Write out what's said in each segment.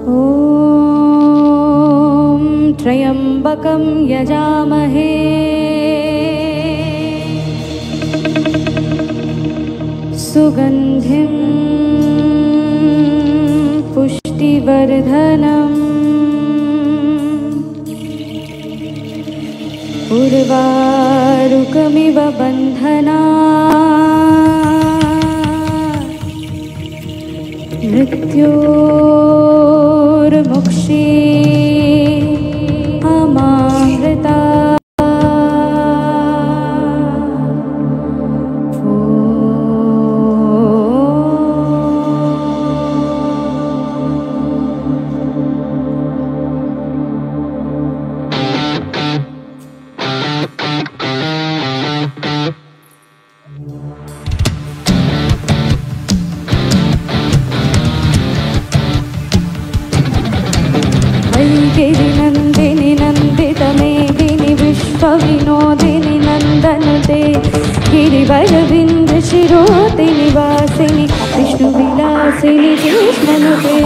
ॐ त्र्यम्बकं यजामहे सुगन्धिं पुष्टिवर्धनम् उर्वारुकमिव बन्धनात् मृत्योर्मुक्षी अमामृता। गिरिनन्दिनि नन्दितमेदिनि विश्वविनोदिनि नन्दनुते गिरिवरविन्ध्यशिरोति निवासिनि विष्णुविलासिनि कृष्णनुते।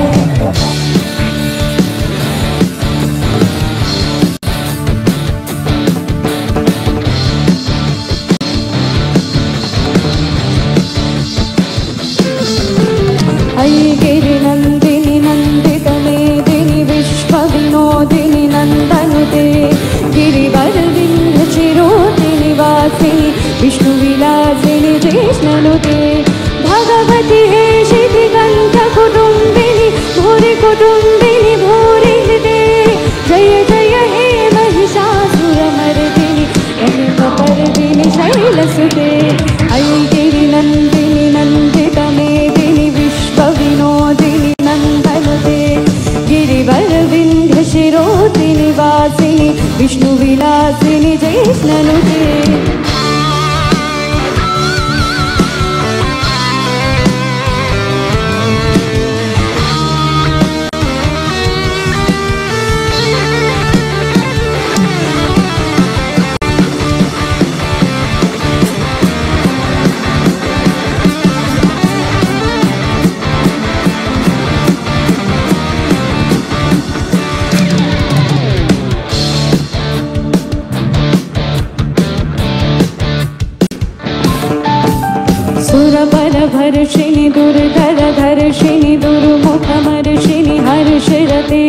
अयि गिरिनन्दिनि नन्दितमेदिनि विश्वविनोदिनि नन्दनुते गिरिवरविन्ध्यशिरोति निवासिनि विष्णुविलासिनि कृष्णनुते। भगवति हे शितिकण्ठकुटुम्बिनि भूरि कुटुम्बिनि भूरि हृदे जय जय हे महिषासुरमर्दिनि कनकपर्दिनि शैलसुते। अयि गिरिनन्दिनि नन्दितमेदिनि विश्वविनोदिनि नन्दनुते गिरिवरविन्ध्यशिरोति निवासिनि विष्णुविलासिनि कृष्णनुते। सुरपरभर्षिणि दुर्धरधर्षिणि दुर्मुखमर्षिणि हर्षरते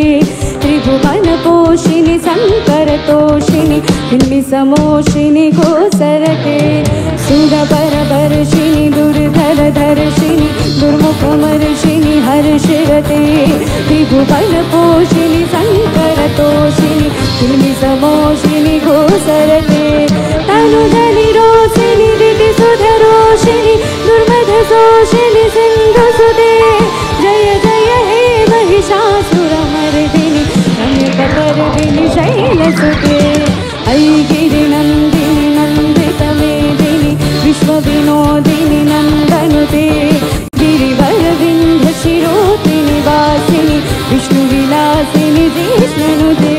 त्रिभुवनपोषिणि शङ्करतोषिणि बिम्बिसमोषिणि गोसरते। सुरपरभर्षिणि दुर्धरधर्षिणि दुर्मुखमर्षिणि हर्षरते त्रिभुवनपोषिणि शङ्करतोषिणि बिम्बिसमोषिणि गोसरते। तनुजनिरोषिणि दितिसुधरोषिणि दुर्मधशोषिणि सिन्धुसुते जय जय हे महिषासुरमर्दिनि कनकपर्दिनि शैलसुते। अयि गिरिनन्दिनि नन्दितमेदिनि विश्वविनोदिनि नन्दनुते गिरिवरविन्ध्यशिरोति निवासिनि विष्णुविलासिनि कृष्णनुते।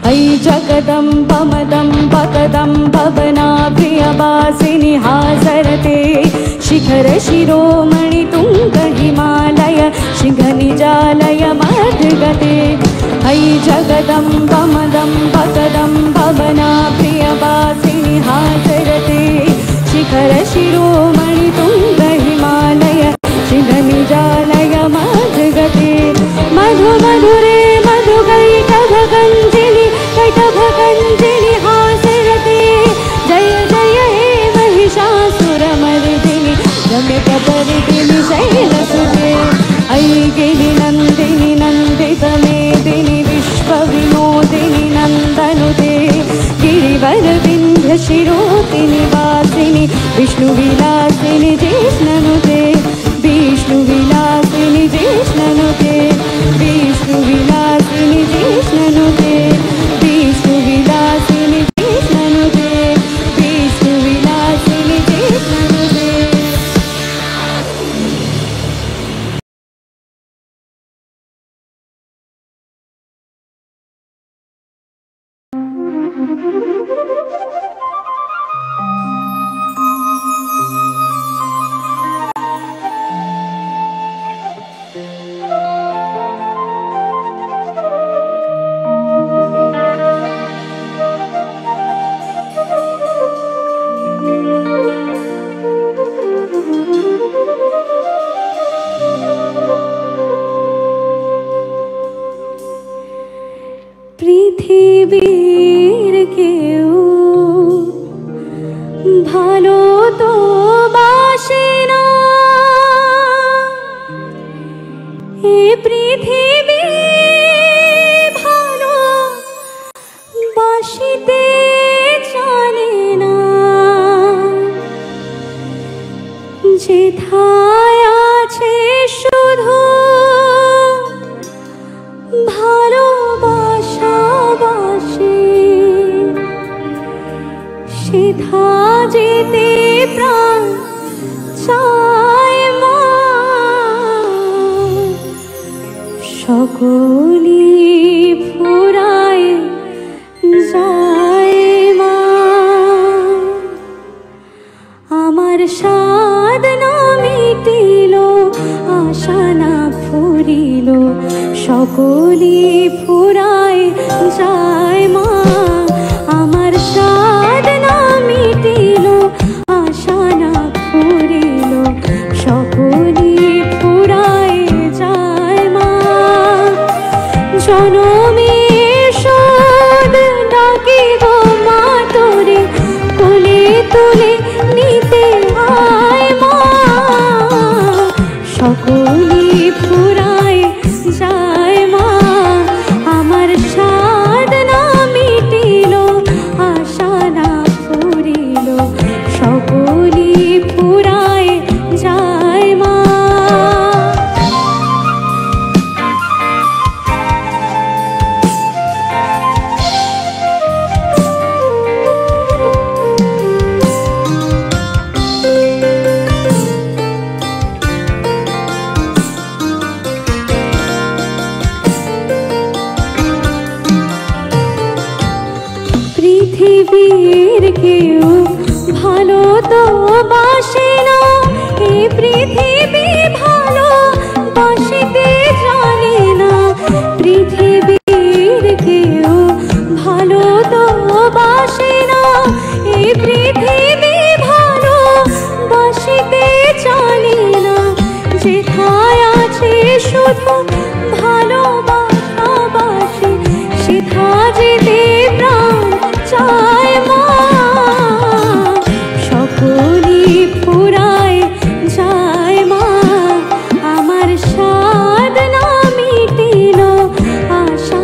अयि जगदम्बमदम्बकदम्बवनाप्रियवासिनि हासरते शिखरशिरोमणि तुङ्गहिमालय शिखनिजालय मध्यगते। अयि जगदम्बमदम्बकदम्बवनाप्रियवासिनि हासरते शिखरशिरोमणि तुङ्गहिमालय शिखनिजालय मध्यगते। मधु मधुरे मधुकैटभकञ्जिनि कैटभकञ्जिनि हासरते जय जय हे महिषासुरमर्दिनि रम्यकपर्दिनि शैलसुते। अयि गिरिनन्दिनि नन्दितमेदिनि विश्वविनोदिनि नन्दनुते शिरोतिनिवासिनि विष्णुविलासिनि जिष्णनुते विष्णुविलासिनि जिष्णनुते विष्णुविलासिनि जिष्णनुते विष्णुविलासिनि जिष्णनुते विष्णुविलासिनि जिष्णनुते। পৃথিবীর কেউ ভালো তো বাসে না, এ পৃথিবী ভালো বাসিতে জানে না। যেথায় আছে শুধু ভালোবাসাবাসি, সেথা যেতে প্রাণ চায় মা। সকলি ফুরায় যায় মা, আমার সাধ না মিটিল, আশা না ফুরিল, সকলি ফুরায় যায় মা। আমার সাধ না মিটিল, আশা না ফুরিল, সকলি ফুরায় যায় মা। জনমে শোধ ডাকি গো মা তোরে, কোলে তুলে নিতে আয় মা। সকলি ফুরায় যায় মা, আমার সাধ না মিটিল, আশা না ফুরিল, সকলি ফুরায় যায় মা। পৃথিবীর কেউ ভালো তো বাসে না, এই পৃথিবী ভালো বাসিতে জানে না। পৃথিবীর কেউ ভালো তো বাসে না, এই পৃথিবী ভালো বাসিতে জানে না। যেথায় আছে শুধু ভালোবাসাবাসি, সেথা যেতে প্রাণ চায় মা। সকলি ফুরায় যায় মা, আমার সাধ না মিটিল, আশা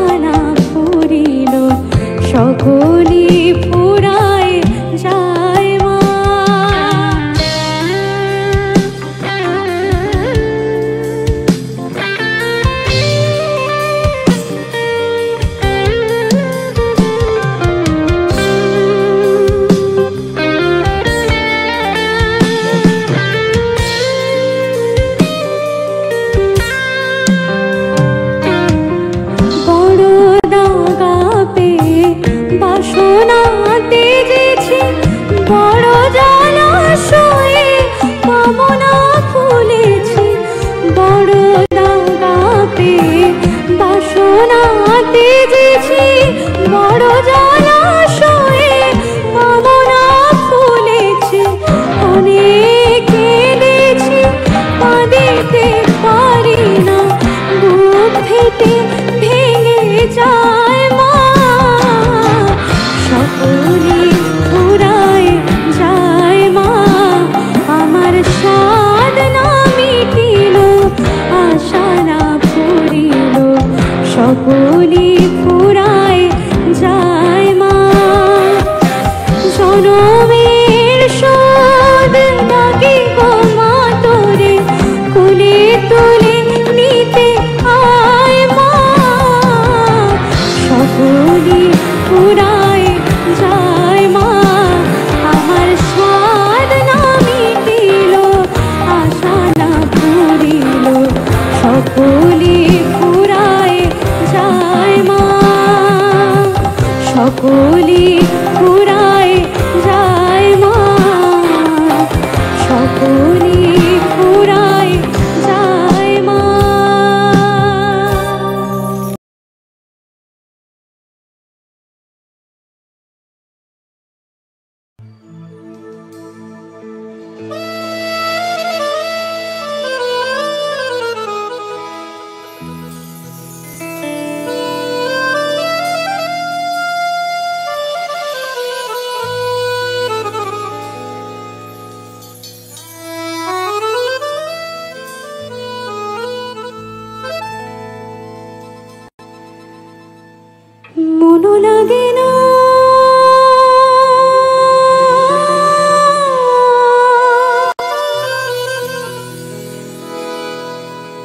লাগে না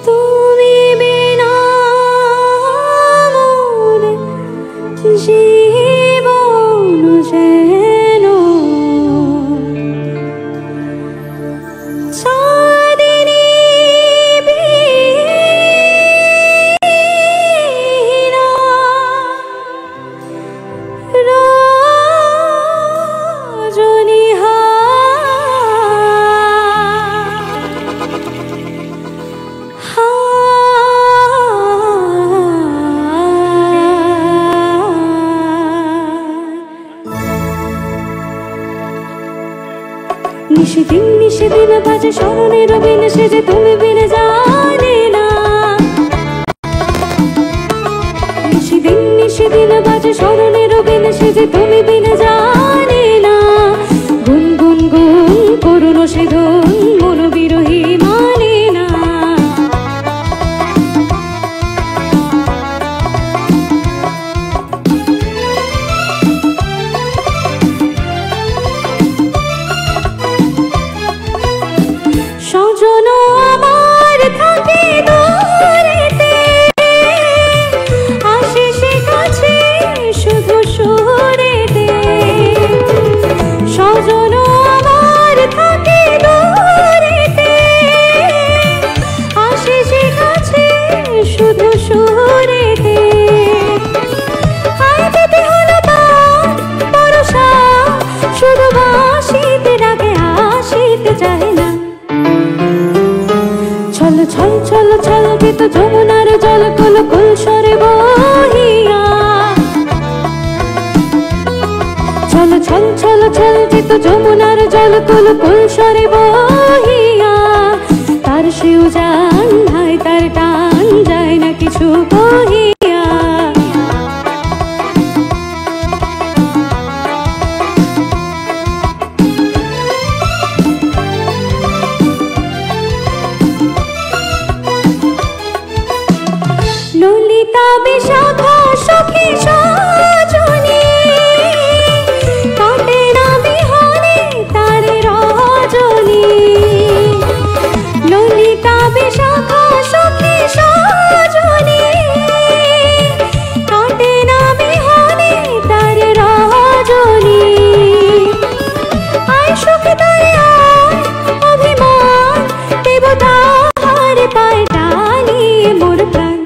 তুমি বিনা মোর জীবন যেন চাঁদিনী বীণা নিশিদিন নিশিদিন বাজে স্মরণের বিন সেজে তুমি বিনে জানে না নিশিদিন নিশিদিন বাজে স্মরণের বিন সেজে তুমি বিনে জানে না গুন গুন গুন করুণ সে ধুন মন বিরহী মানে না সজন আমার থাকে দূরেতে আসে সে কাছে শুধু সুরেতে সজন আমার থাকে দূরেতে আসে সে কাছে শুধু সুরেতে হায় পেতে হলো পরশা শুধু বাসিতে ডাকে আসিতে চাহে না ছল ছল ছল ছল গীত যমুনার জল কুল কুল সরে বহিয়া ছল ছল ছল ছল গীত যমুনার জল কুল কুল সরে বহিয়া তার সেও জান ভাই তার টান যায় না কিছু কহিয়া ললিতা বিশাখা সখী সজনী কাটে না বিহানে তার রজনী ললিতা বিশাখা সখী সজনী কাটে না বিহানে তার রজনী আয় সুখে তারে আয় অভিমান দেবতার পায় টানিয়ে মোর প্রাণ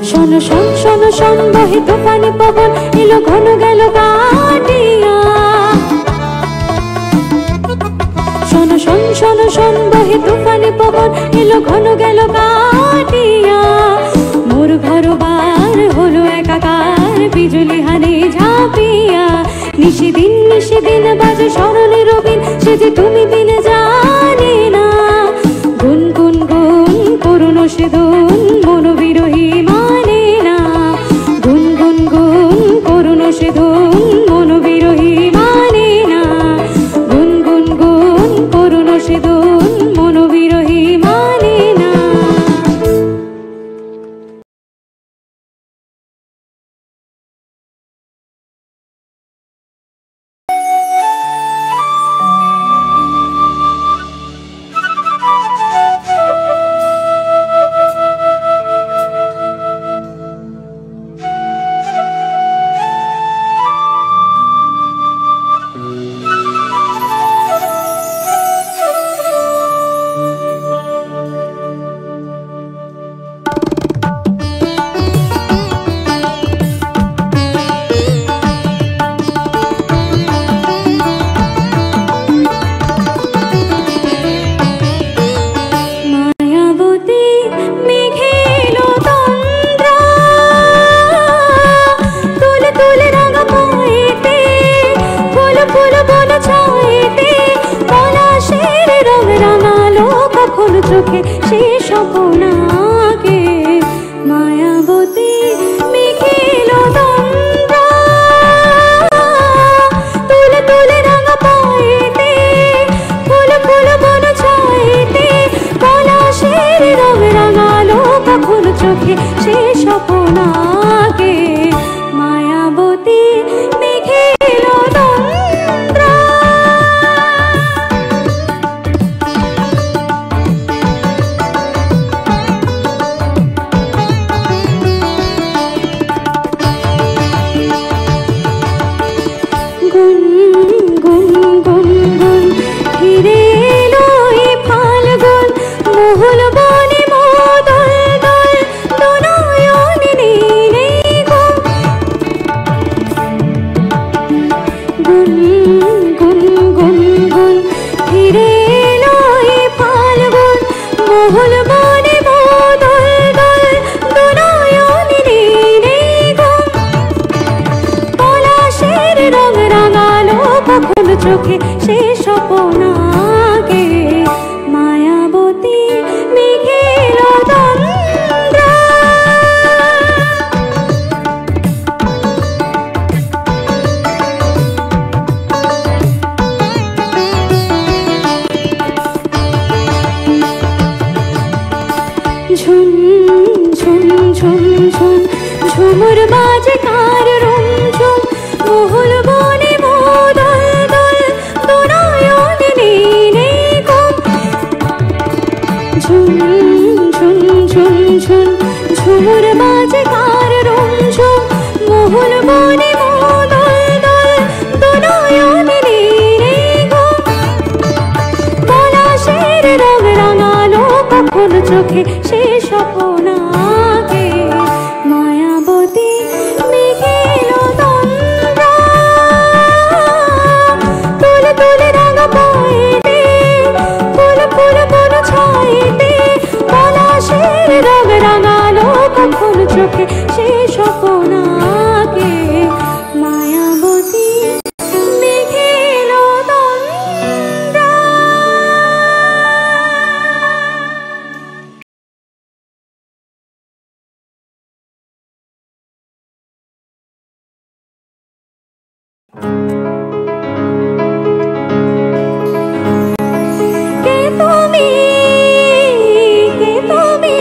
শোন শোন শোন শোন বহে তুফানি পবন এলো ঘন গেল কাটিয়া শোন শোন শোন শোন বহে তুফানি পবন এলো ঘন গেল কাটিয়া মোর ঘর বার হলো একাকার বিজুলি হানে ঝাঁপিয়া নিশিদিন নিশিদিন বাজে স্মরণের বিন সে যে তুমি বিনে জানে না গুন গুন গুন করুণ সে ধুন মন বিরহী মানে না গুন গুন গুন করুণ সে ধুন মন বিরহী মানে না গুন গুন গুন করুণ সে ধুন মন বিরহী মানে না পলাশের রং রাঙালো কখনো চোখে সে স্বপ্ন আগে মায়াবতী মেঘের তন্দ্রা। ঝুম ঝুম ঝুম ঝুম ঝুমুর বাজে কার রুমঝুম মহুল বনে মোদল দল দোনায়ন নীলে ঘুম। ঝুম ঝুম ঝুম ঝুম ঝুমুর বাজে কার রুমঝুম মহুল বনে মোদল দল দোনায়ন নীলে ঘুম। পলাশের রং রাঙালো কখনো চোখে সে স্বপ্ন আগে মায়াবতী মেঘের তন্দ্রা। তুলে তুলে রাঙা পায়েতে ফুল ফুল বন ছায়েতে পলাশের রং রাঙালো কখনো চোখে সে স্বপ্ন আগে মায়াবতী মেঘের তন্দ্রা। কে তুমি কে তুমি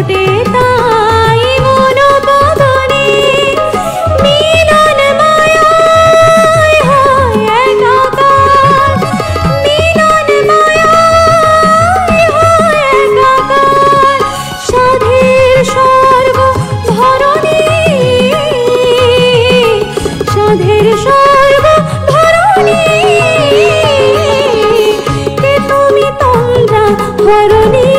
ফোটে তাই মনোবদনে মিলন মায়ায় হয় একাকার, মিলন মায়ায় হয় একাকার। সাধের সর্ব ধরণী, সাধের সর্ব ধরণী, কে তুমি তন্দ্রা হরণী,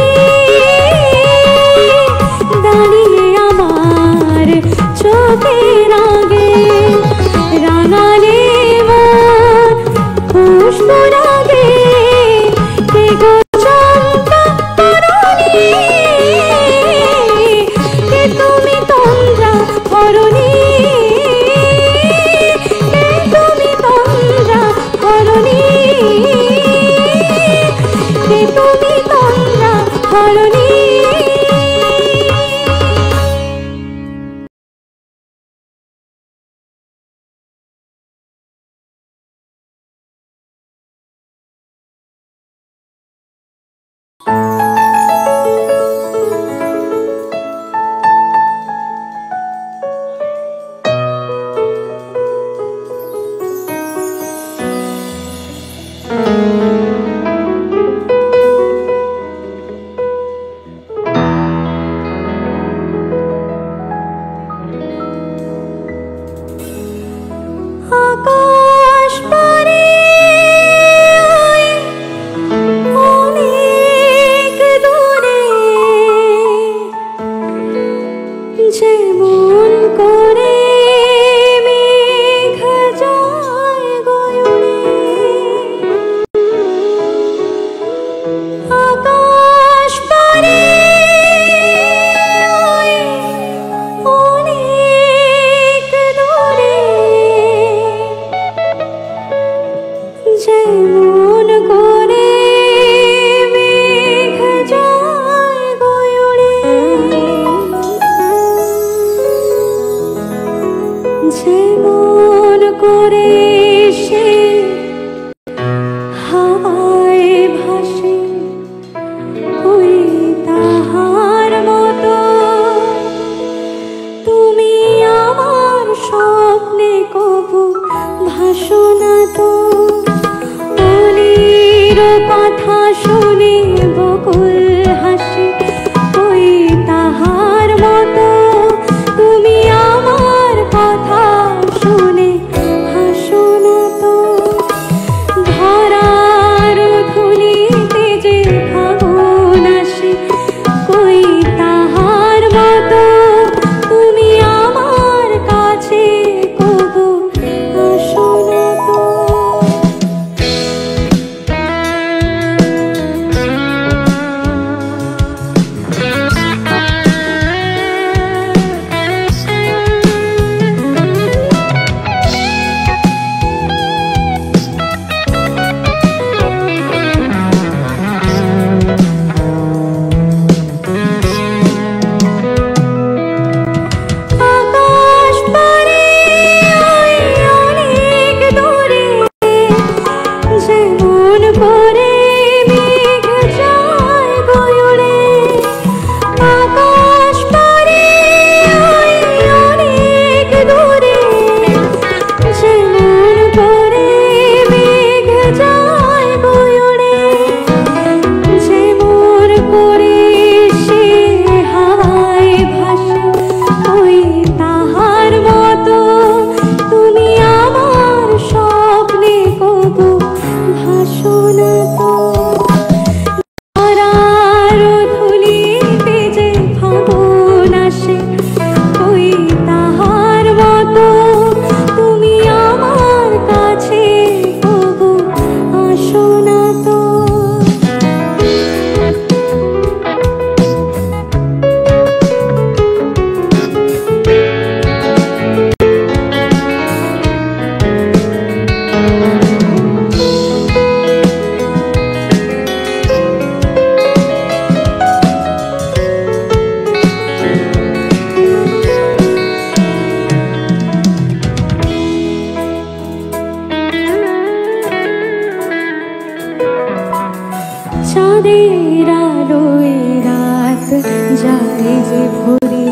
যায় যে ভরে,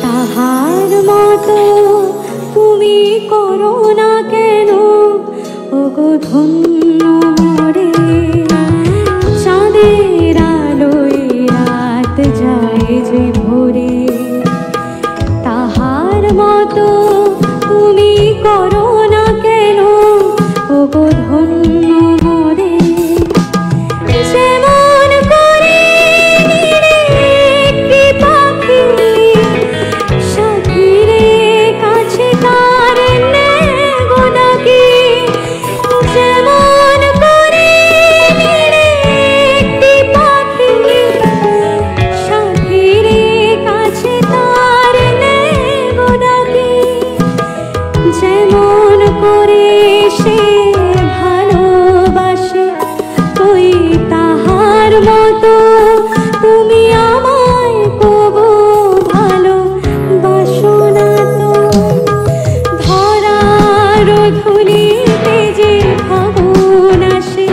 তাহার মতো তুমি করো না কেন ওগো ধন্য মরে। চাঁদের আলোয় রাত যায় যে ভরে, তাহার মতো তুমি করো না কেন ওগো ধন্য মরে। যেমন করে একটি পাখি সাথীরে কাছে তার নেগো ডাকি, যেমন করে একটি পাখি সাথীরে কাছে তার নেগো ডাকি, যেমন করে সে ভালোবাসে ওই তাহার মতো তুমি আমায় কবু ভালোবাসো না তো। ধরার ধুলিতে যে ফাগুন আসে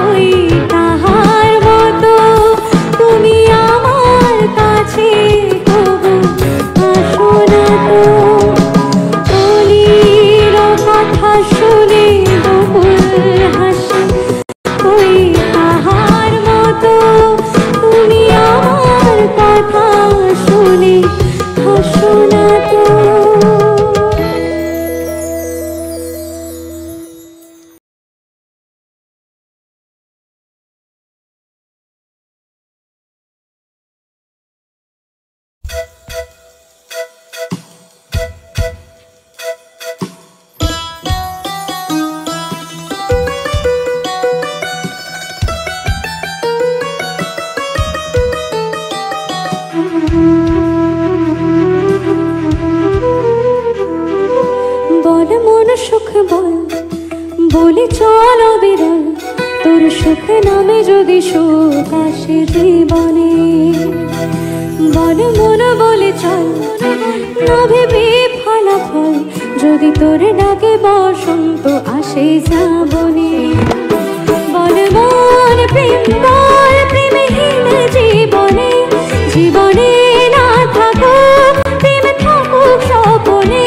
ওই তাহার মতো তুমি আমার কাছে কবু আসো না তো। অলির কথা শুনে বকুল হাসে ওই তাহার মতো তুমি আমার কথা শুনে হাসো না তো। বল মন সুখ বল বলে চলো বিরল, তোর সুখ নামে যদি সুখ আসে জীবনে। বল মন বলে চল না ভেবে ফলাফল, যদি তোর ডাকে বসন্ত আসে শ্রাবণে। বল মন প্রেম বল প্রেমহীন জীবনে, জীবনে না থাকুক প্রেম থাকুক স্বপনে।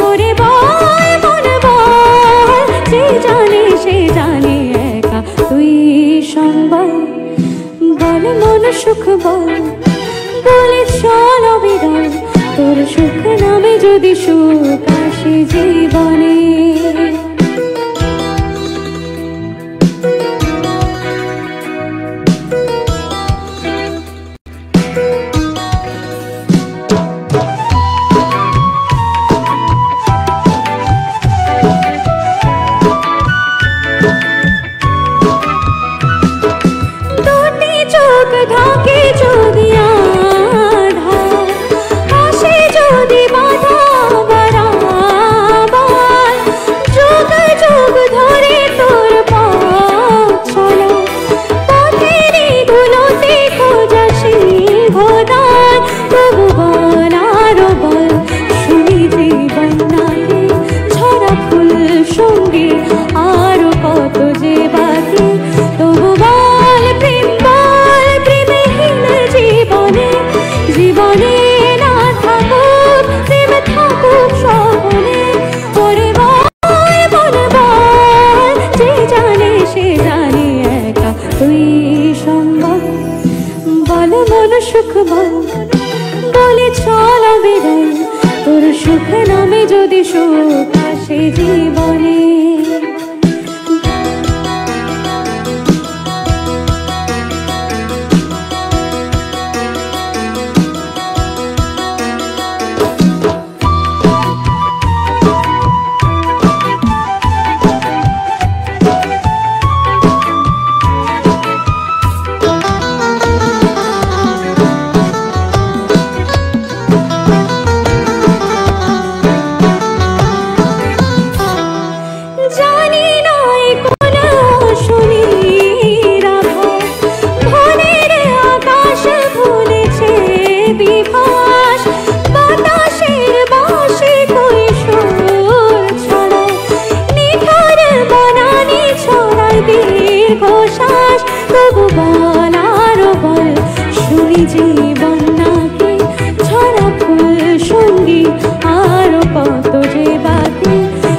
ওরে বল মন বল যে জানে সে জানে একা তুই সম্বল। বল মন সুখ বল বলে চলো বিরল, তোর সুখ নামে যদি সুখ আসে জীবনে। দুটি চোখ ঢাকে যদি আধার, আসে যদি বাধা বরাবর, যুগ যুগ ধরে তোর পথ চলো, পথের ধুলোতে খোঁজাসি ঘোদার। তবু বল আরো বল শুনি জীবন নাকি ঝরা ফুল সঙ্গে আরো কত যে বাকি। তবু বল প্রেম বল প্রেমহীন জীবনে, জীবনে না থাকুক প্রেম থাকুক স্বপনে। ওরে বল বল বল যে জানে সে জানে একা তুই সম্ভব। বল মন সুখ বল বলে চলো বিরল, তোর সুখ নামে যদি সুখ আসে জীবনে। জীবন নাকি ঝরা ফুল সঙ্গী আরো কত যে বাকি।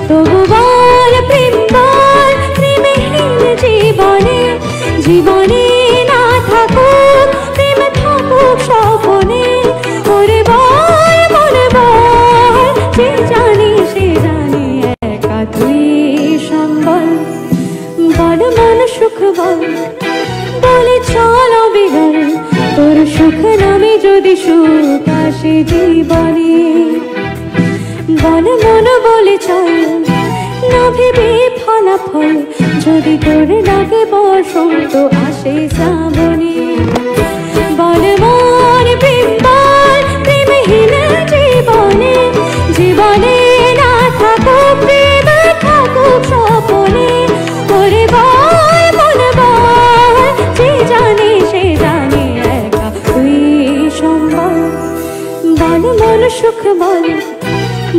তবু বল প্রেম বল প্রেমহীন জীবনে, জীবনে না থাকুক প্রেম থাকুক স্বপনে। ওরে বল বল বল যে জানি সে জানি একা তুই সম্বল। বল মন সুখ বল বলে চল বিরল, তোর সুখ নামে যদি সুখ আসে জীবনে। বল মন বলে চল না ভেবে ফলাফল, যদি তোর ডাকে বসন্ত আসে শ্রাবণে। বল মন প্রেম বল প্রেমহীন জীবনে, জীবনে না থাকুক প্রেম থাকুক স্বপনে। ওরে বল বল বল যে জানে সে জানে একা তুই সম্বল। বল মন সুখ বল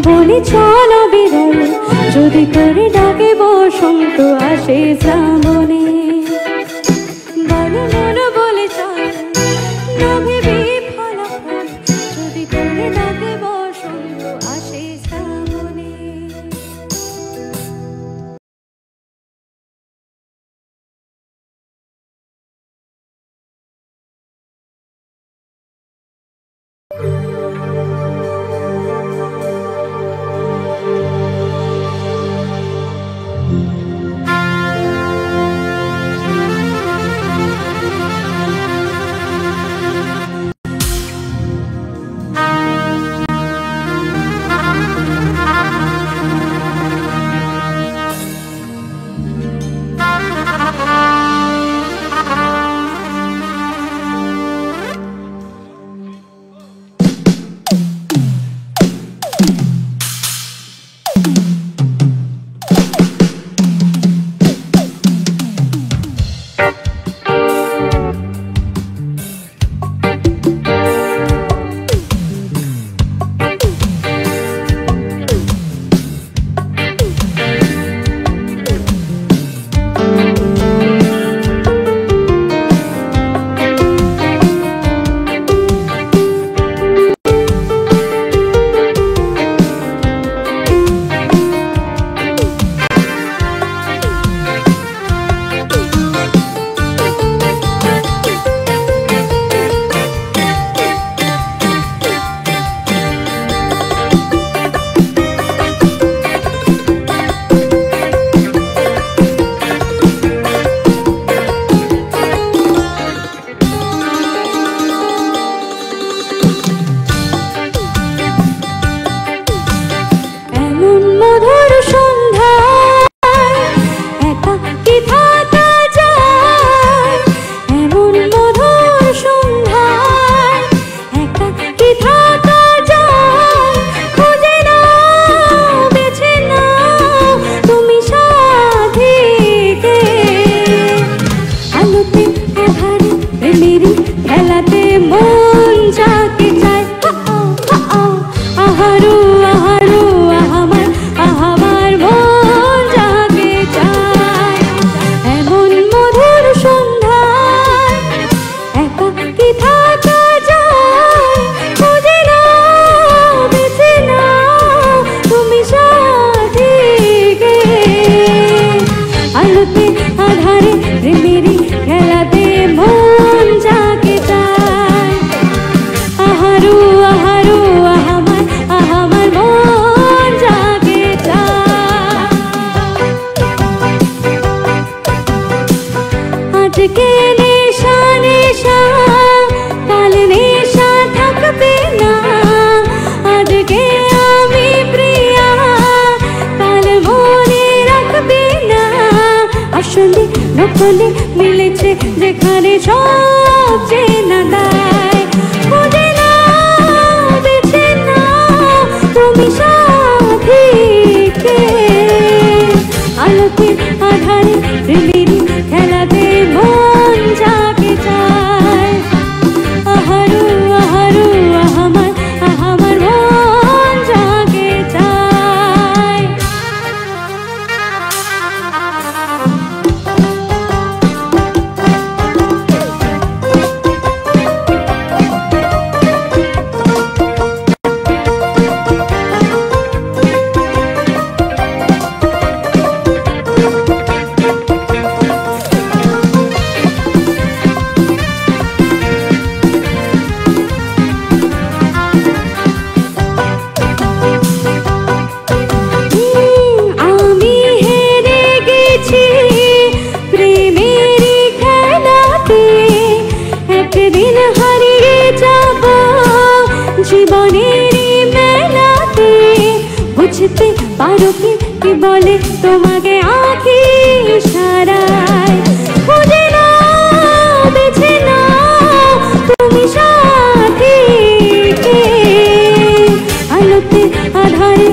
বলে চল বিরল, যদি তোর ডাকে বসন্ত আসে শ্রাবণে। বল মন বলে চল না ভেবে ফলাফল, যদি তোর ডাকে বসন্ত আসে শ্রাবণে। আরো কি বলে তোমাকে আঁখি ইশারায়। খুঁজে নাও বেছে নাও তুমি সাথীকে, আলোতে আধারে